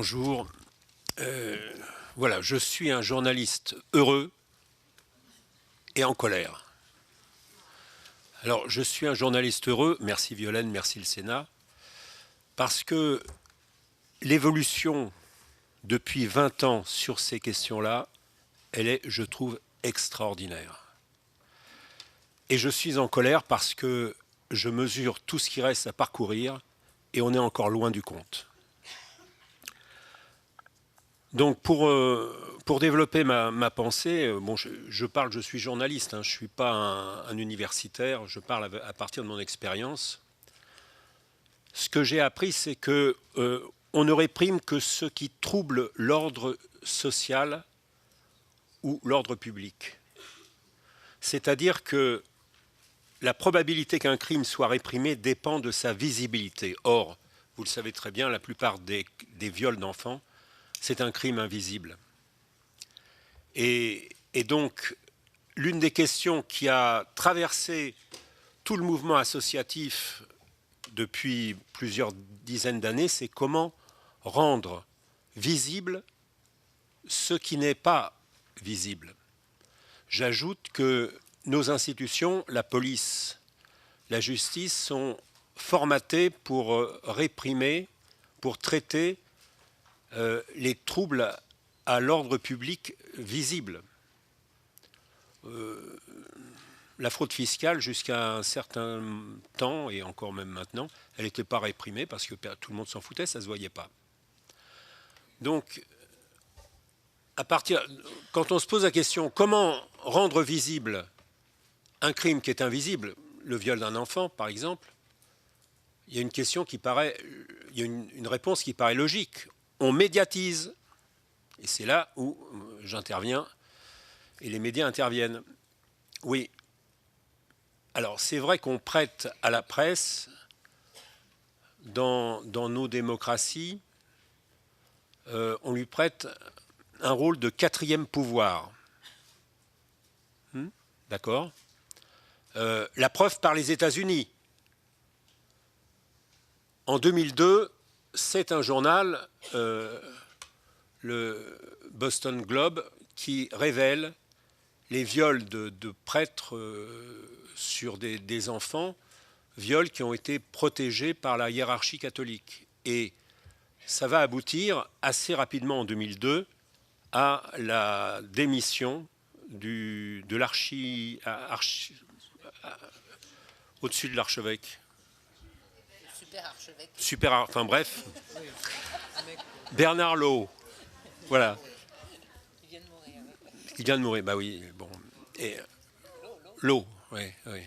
Bonjour. Voilà, je suis un journaliste heureux et en colère. Alors, je suis un journaliste heureux, merci Violaine, merci le Sénat, parce que l'évolution depuis 20 ans sur ces questions-là, elle est, je trouve, extraordinaire. Et je suis en colère parce que je mesure tout ce qui reste à parcourir et on est encore loin du compte. Donc pour développer ma pensée, bon, je suis journaliste, hein, je ne suis pas un universitaire, je parle à partir de mon expérience. Ce que j'ai appris, c'est que on ne réprime que ce qui trouble l'ordre social ou l'ordre public. C'est-à-dire que la probabilité qu'un crime soit réprimé dépend de sa visibilité. Or, vous le savez très bien, la plupart des viols d'enfants, c'est un crime invisible. Et donc, l'une des questions qui a traversé tout le mouvement associatif depuis plusieurs dizaines d'années, c'est comment rendre visible ce qui n'est pas visible. J'ajoute que nos institutions, la police, la justice, sont formatées pour réprimer, pour traiter les troubles à l'ordre public visibles. La fraude fiscale, jusqu'à un certain temps, et encore même maintenant, elle n'était pas réprimée parce que tout le monde s'en foutait, ça ne se voyait pas. Donc, quand on se pose la question comment rendre visible un crime qui est invisible, le viol d'un enfant par exemple, il y a une question qui paraît, il y a une réponse qui paraît logique. On médiatise, et c'est là où j'interviens et les médias interviennent. Oui. Alors c'est vrai qu'on prête à la presse, dans nos démocraties, on lui prête un rôle de quatrième pouvoir. D'accord ? La preuve par les États-Unis. En 2002, c'est un journal, le Boston Globe, qui révèle les viols de prêtres sur des enfants, viols qui ont été protégés par la hiérarchie catholique. Et ça va aboutir assez rapidement en 2002 à la démission de au-dessus de l'archevêque. Enfin bref. Bernard Law. Voilà. Il vient de mourir, bah oui. Bon. Et Law, oui, oui.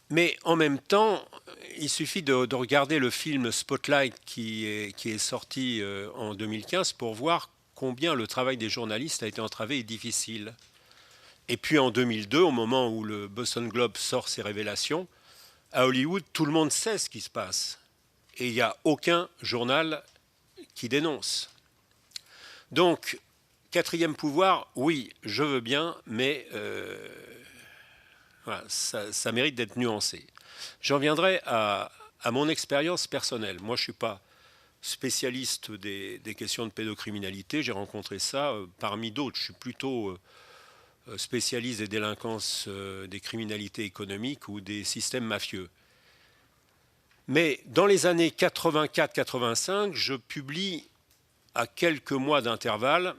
Mais en même temps, il suffit de regarder le film Spotlight qui est sorti en 2015 pour voir combien le travail des journalistes a été entravé et difficile. Et puis en 2002, au moment où le Boston Globe sort ses révélations, à Hollywood, tout le monde sait ce qui se passe. Et il n'y a aucun journal qui dénonce. Donc, quatrième pouvoir, oui, je veux bien, mais voilà, ça mérite d'être nuancé. J'en viendrai à mon expérience personnelle. Moi, je ne suis pas spécialiste des questions de pédocriminalité. J'ai rencontré ça parmi d'autres. Je suis plutôt spécialiste des délinquances, des criminalités économiques ou des systèmes mafieux. Mais dans les années 84-85, je publie à quelques mois d'intervalle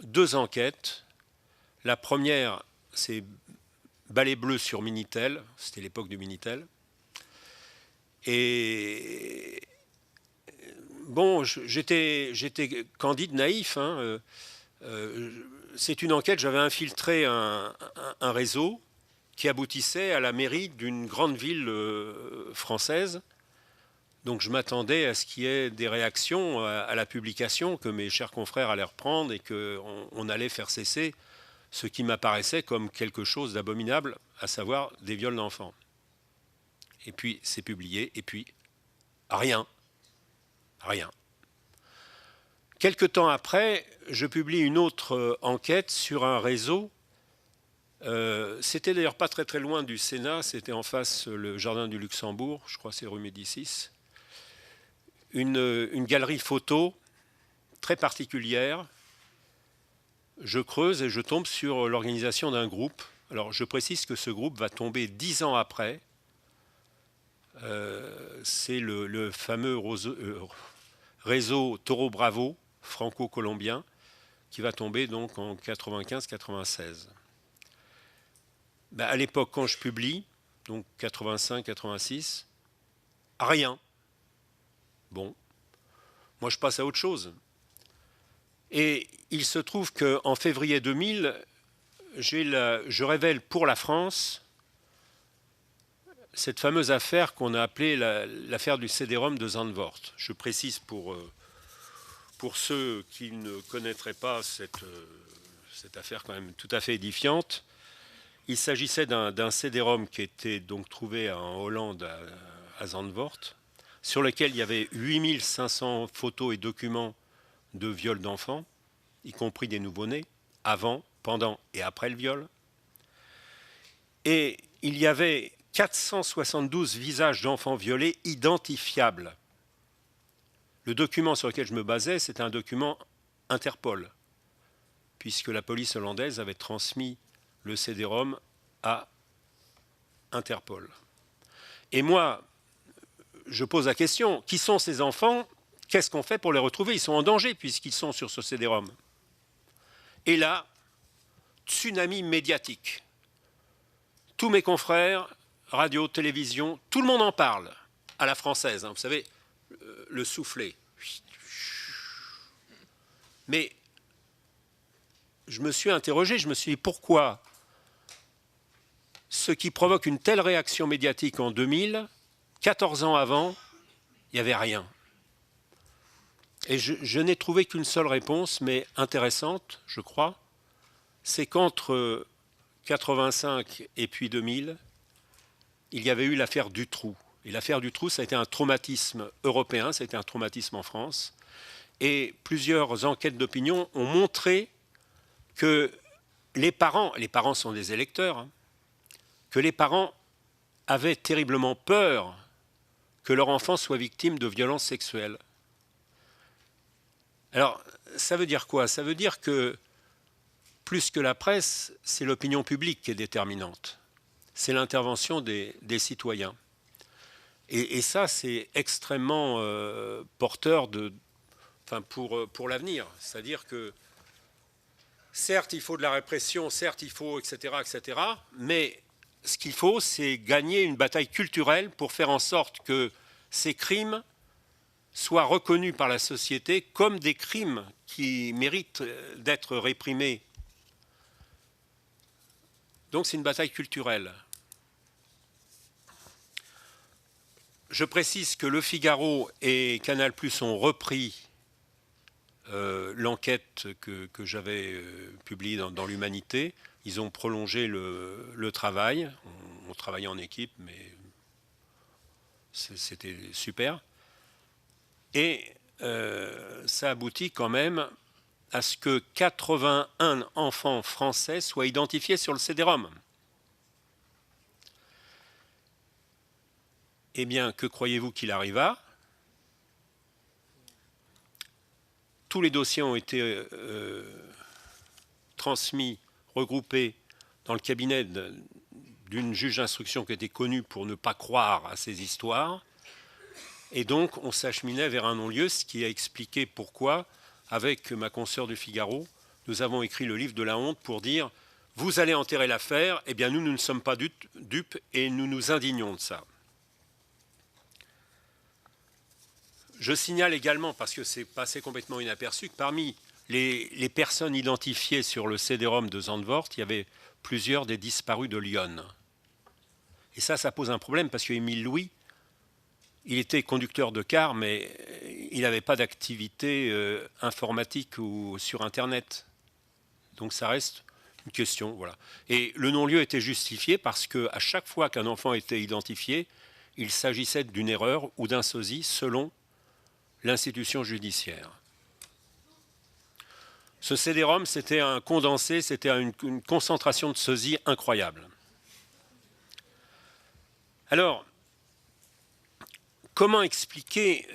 2 enquêtes. La première, c'est Balai bleu sur Minitel, c'était l'époque du Minitel. Et bon, j'étais candide, naïf. Hein, c'est une enquête, j'avais infiltré un réseau qui aboutissait à la mairie d'une grande ville française. Donc je m'attendais à ce qu'il y ait des réactions à la publication, que mes chers confrères allaient reprendre et qu'on allait faire cesser ce qui m'apparaissait comme quelque chose d'abominable, à savoir des viols d'enfants. Et puis c'est publié, et puis rien. Rien. Quelque temps après, je publie une autre enquête sur un réseau. C'était d'ailleurs pas très très loin du Sénat, c'était en face le jardin du Luxembourg, je crois que c'est rue Médicis, une galerie photo très particulière. Je creuse et je tombe sur l'organisation d'un groupe. Alors je précise que ce groupe va tomber 10 ans après. C'est le fameux réseau Toro Bravo franco-colombien qui va tomber donc en 95-96. Ben, à l'époque, quand je publie, donc 85-86, rien. Bon, moi je passe à autre chose. Et il se trouve qu'en février 2000, je révèle pour la France cette fameuse affaire qu'on a appelée l'affaire du CD-ROM de Zandvoort. Je précise pour ceux qui ne connaîtraient pas cette affaire quand même tout à fait édifiante. Il s'agissait d'un CD-ROM qui était donc trouvé en Hollande à Zandvoort, sur lequel il y avait 8500 photos et documents de viol d'enfants, y compris des nouveau-nés, avant, pendant et après le viol. Et il y avait 472 visages d'enfants violés identifiables. Le document sur lequel je me basais, c'était un document Interpol, puisque la police hollandaise avait transmis le CD-ROM à Interpol. Et moi, je pose la question, qui sont ces enfants? Qu'est-ce qu'on fait pour les retrouver? Ils sont en danger puisqu'ils sont sur ce CD-ROM. Et là, tsunami médiatique. Tous mes confrères, radio, télévision, tout le monde en parle, à la française, hein, vous savez, le soufflet. Mais je me suis interrogé, je me suis dit pourquoi ce qui provoque une telle réaction médiatique en 2000, 14 ans avant, il n'y avait rien. Et je n'ai trouvé qu'une seule réponse, mais intéressante, je crois, c'est qu'entre 85 et puis 2000, il y avait eu l'affaire Dutroux. Et l'affaire Dutroux, ça a été un traumatisme européen, ça a été un traumatisme en France. Et plusieurs enquêtes d'opinion ont montré que les parents sont des électeurs, hein, que les parents avaient terriblement peur que leur enfant soit victime de violences sexuelles. Alors, ça veut dire quoi? Ça veut dire que, plus que la presse, c'est l'opinion publique qui est déterminante. C'est l'intervention des citoyens. Et ça, c'est extrêmement porteur pour l'avenir. C'est-à-dire que, certes, il faut de la répression, certes, il faut, etc., etc., mais ce qu'il faut, c'est gagner une bataille culturelle pour faire en sorte que ces crimes soient reconnus par la société comme des crimes qui méritent d'être réprimés. Donc c'est une bataille culturelle. Je précise que Le Figaro et Canal+ ont repris l'enquête que j'avais publiée dans l'Humanité. Ils ont prolongé le travail. On travaillait en équipe, mais c'était super. Et ça aboutit quand même à ce que 81 enfants français soient identifiés sur le CD-ROM. Eh bien, que croyez-vous qu'il arriva? Tous les dossiers ont été transmis, regroupés dans le cabinet d'une juge d'instruction qui était connue pour ne pas croire à ces histoires. Et donc, on s'acheminait vers un non-lieu, ce qui a expliqué pourquoi, avec ma consoeur du Figaro, nous avons écrit le livre de la honte pour dire « Vous allez enterrer l'affaire, eh bien nous ne sommes pas dupes et nous nous indignons de ça ». Je signale également, parce que c'est passé complètement inaperçu, que parmi les personnes identifiées sur le CD-ROM de Zandvoort, il y avait plusieurs des disparus de Lyon. Et ça pose un problème, parce qu'Émile Louis, il était conducteur de car, mais il n'avait pas d'activité informatique ou sur Internet. Donc ça reste une question. Voilà. Et le non-lieu était justifié parce qu'à chaque fois qu'un enfant était identifié, il s'agissait d'une erreur ou d'un sosie selon l'institution judiciaire. Ce CD-ROM, c'était un condensé, c'était une concentration de sosie incroyable. Alors, comment expliquer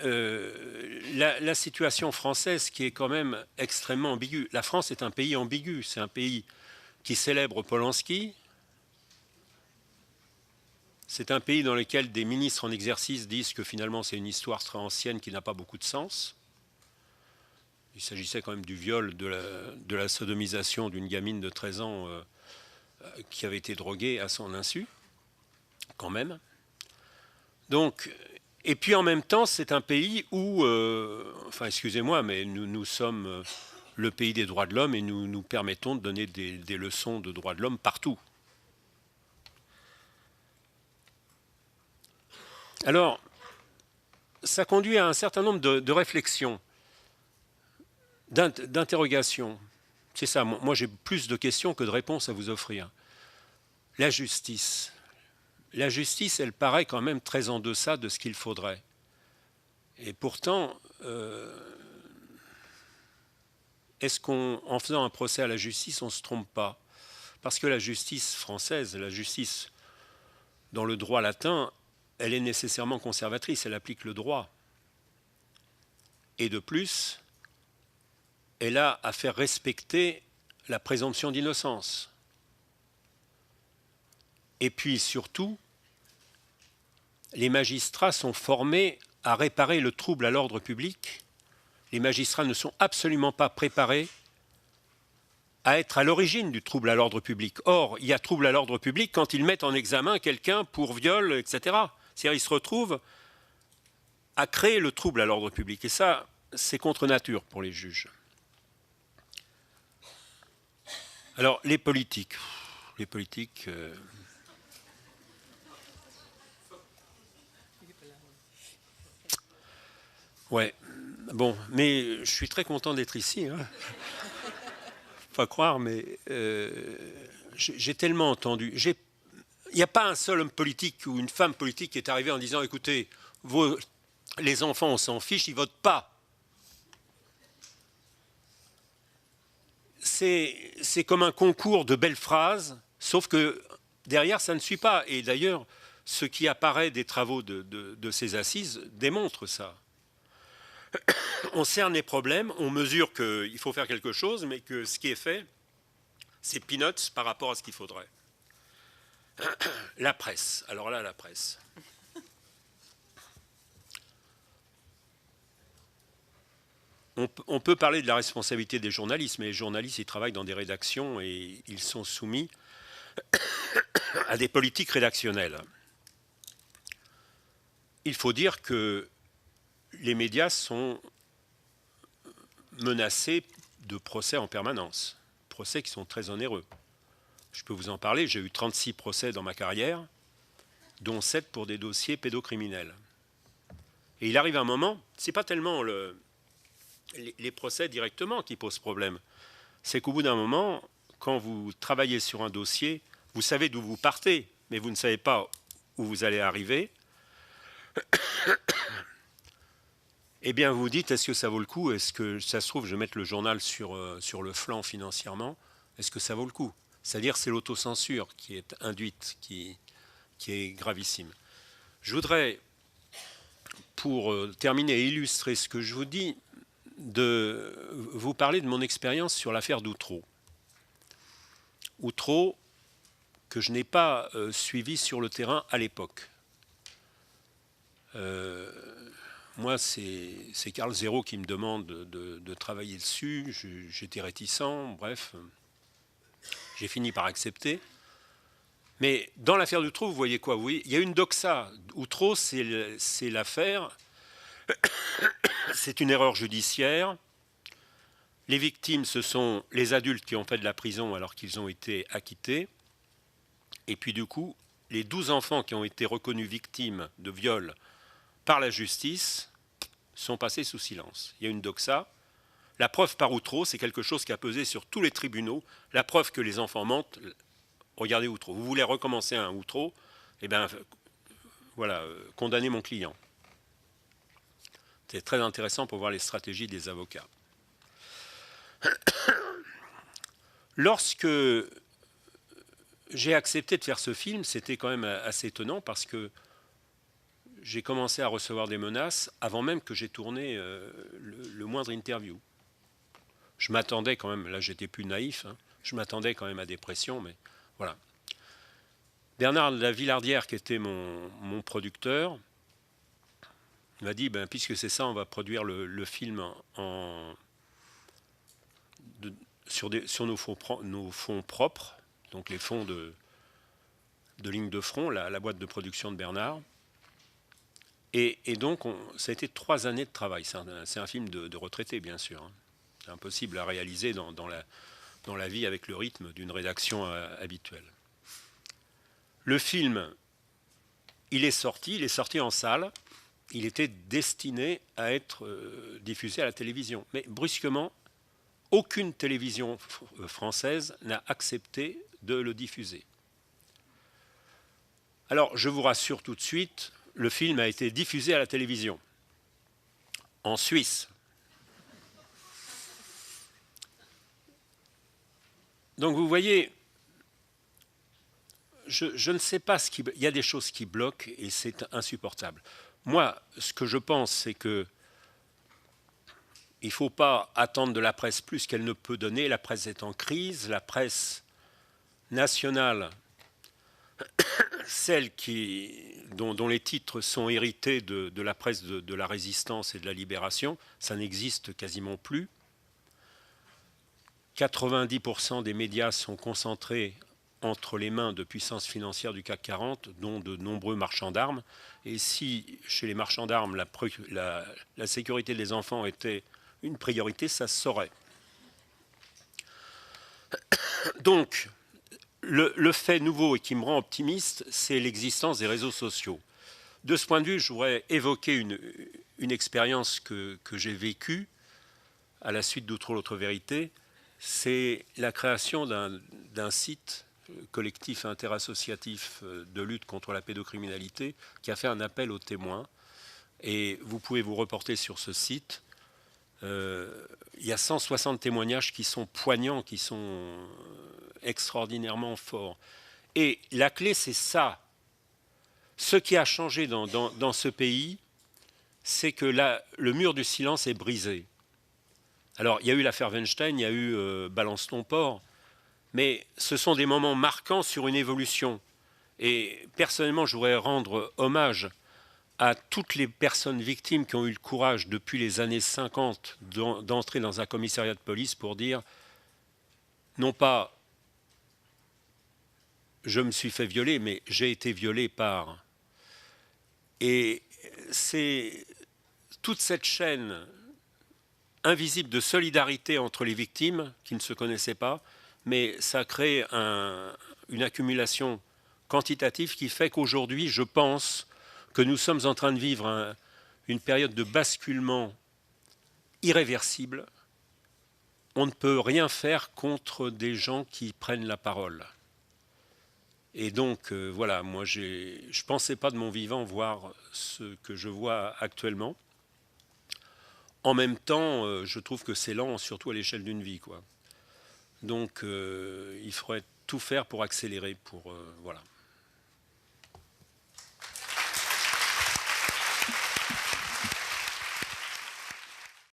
la situation française qui est quand même extrêmement ambiguë? La France est un pays ambigu, c'est un pays qui célèbre Polanski, c'est un pays dans lequel des ministres en exercice disent que finalement c'est une histoire très ancienne qui n'a pas beaucoup de sens. Il s'agissait quand même du viol, de la sodomisation d'une gamine de 13 ans qui avait été droguée à son insu, quand même. Donc, et puis en même temps, c'est un pays où, enfin excusez-moi, mais nous sommes le pays des droits de l'homme et nous nous permettons de donner des leçons de droits de l'homme partout. Alors, ça conduit à un certain nombre de réflexions, d'interrogations. C'est ça, moi j'ai plus de questions que de réponses à vous offrir. La justice. La justice, elle paraît quand même très en deçà de ce qu'il faudrait. Et pourtant, est-ce qu'en faisant un procès à la justice, on ne se trompe pas? Parce que la justice française, la justice dans le droit latin, elle est nécessairement conservatrice, elle applique le droit. Et de plus, elle a à faire respecter la présomption d'innocence. Et puis surtout, les magistrats sont formés à réparer le trouble à l'ordre public. Les magistrats ne sont absolument pas préparés à être à l'origine du trouble à l'ordre public. Or, il y a trouble à l'ordre public quand ils mettent en examen quelqu'un pour viol, etc. C'est-à-dire, ils se retrouvent à créer le trouble à l'ordre public. Et ça, c'est contre nature pour les juges. Alors, les politiques. Les politiques... Ouais, bon, mais je suis très content d'être ici. Hein. Pas croire, mais j'ai tellement entendu. Il n'y a pas un seul homme politique ou une femme politique qui est arrivé en disant, écoutez, les enfants, on s'en fiche, ils ne votent pas. C'est comme un concours de belles phrases, sauf que derrière, ça ne suit pas. Et d'ailleurs, ce qui apparaît des travaux de ces assises démontre ça. On cerne les problèmes, on mesure qu'il faut faire quelque chose, mais que ce qui est fait, c'est peanuts par rapport à ce qu'il faudrait. La presse. Alors là, la presse. On peut parler de la responsabilité des journalistes, mais les journalistes, ils travaillent dans des rédactions et ils sont soumis à des politiques rédactionnelles. Il faut dire que les médias sont menacés de procès en permanence, procès qui sont très onéreux. Je peux vous en parler, j'ai eu 36 procès dans ma carrière, dont 7 pour des dossiers pédocriminels. Et il arrive un moment, ce n'est pas tellement les procès directement qui posent problème, c'est qu'au bout d'un moment, quand vous travaillez sur un dossier, vous savez d'où vous partez, mais vous ne savez pas où vous allez arriver. Eh bien, vous vous dites, est-ce que ça vaut le coup? Est-ce que, ça se trouve, je vais mettre le journal sur le flanc financièrement? Est-ce que ça vaut le coup? C'est-à-dire, c'est l'autocensure qui est induite, qui est gravissime. Je voudrais, pour terminer et illustrer ce que je vous dis, vous parler de mon expérience sur l'affaire d'Outreau. Outreau, que je n'ai pas suivi sur le terrain à l'époque. Moi, c'est Carl Zéro qui me demande de travailler dessus. J'étais réticent, bref. J'ai fini par accepter. Mais dans l'affaire d'Outreau, vous voyez quoi? Oui, il y a une doxa. Outreau, c'est l'affaire. C'est une erreur judiciaire. Les victimes, ce sont les adultes qui ont fait de la prison alors qu'ils ont été acquittés. Et puis du coup, les 12 enfants qui ont été reconnus victimes de viol par la justice sont passés sous silence. Il y a une doxa. La preuve par Outreau, c'est quelque chose qui a pesé sur tous les tribunaux. La preuve que les enfants mentent, regardez Outreau. Vous voulez recommencer un Outreau, eh bien, voilà, condamnez mon client. C'est très intéressant pour voir les stratégies des avocats. Lorsque j'ai accepté de faire ce film, c'était quand même assez étonnant parce que j'ai commencé à recevoir des menaces avant même que j'ai tourné le moindre interview. Je m'attendais quand même, là j'étais plus naïf, hein, je m'attendais quand même à des pressions, mais voilà. Bernard de la Villardière, qui était mon producteur, m'a dit, ben, puisque c'est ça, on va produire le film sur nos fonds propres, donc les fonds de ligne de front, la boîte de production de Bernard. Et donc, ça a été 3 années de travail. C'est un film de retraité, bien sûr. Hein. C'est impossible à réaliser dans la vie avec le rythme d'une rédaction habituelle. Le film, il est sorti en salle. Il était destiné à être diffusé à la télévision. Mais brusquement, aucune télévision française n'a accepté de le diffuser. Alors, je vous rassure tout de suite, le film a été diffusé à la télévision, en Suisse. Donc vous voyez, je ne sais pas il y a des choses qui bloquent et c'est insupportable. Moi, ce que je pense, c'est que il ne faut pas attendre de la presse plus qu'elle ne peut donner. La presse est en crise, la presse nationale, celle dont les titres sont hérités de la presse de la résistance et de la libération, ça n'existe quasiment plus. 90% des médias sont concentrés entre les mains de puissances financières du CAC 40, dont de nombreux marchands d'armes. Et si chez les marchands d'armes, la sécurité des enfants était une priorité, ça se saurait. Donc, le fait nouveau et qui me rend optimiste, c'est l'existence des réseaux sociaux. De ce point de vue, je voudrais évoquer une expérience que j'ai vécue à la suite d'Outre l'autre vérité. C'est la création d'un site collectif interassociatif de lutte contre la pédocriminalité qui a fait un appel aux témoins. Et vous pouvez vous reporter sur ce site. Il y a 160 témoignages qui sont poignants, qui sont extraordinairement forts. Et la clé, c'est ça. Ce qui a changé dans ce pays, c'est que le mur du silence est brisé. Alors, il y a eu l'affaire Weinstein, il y a eu Balance ton port, mais ce sont des moments marquants sur une évolution. Et personnellement, je voudrais rendre hommage à toutes les personnes victimes qui ont eu le courage depuis les années 50 d'entrer dans un commissariat de police pour dire non pas je me suis fait violer, mais j'ai été violé par. Et c'est toute cette chaîne invisible de solidarité entre les victimes qui ne se connaissaient pas, mais ça crée une accumulation quantitative qui fait qu'aujourd'hui, je pense que nous sommes en train de vivre une période de basculement irréversible. On ne peut rien faire contre des gens qui prennent la parole. Et donc, voilà, moi, je ne pensais pas de mon vivant voir ce que je vois actuellement. En même temps, je trouve que c'est lent, surtout à l'échelle d'une vie, quoi. Donc, il faudrait tout faire pour accélérer, voilà.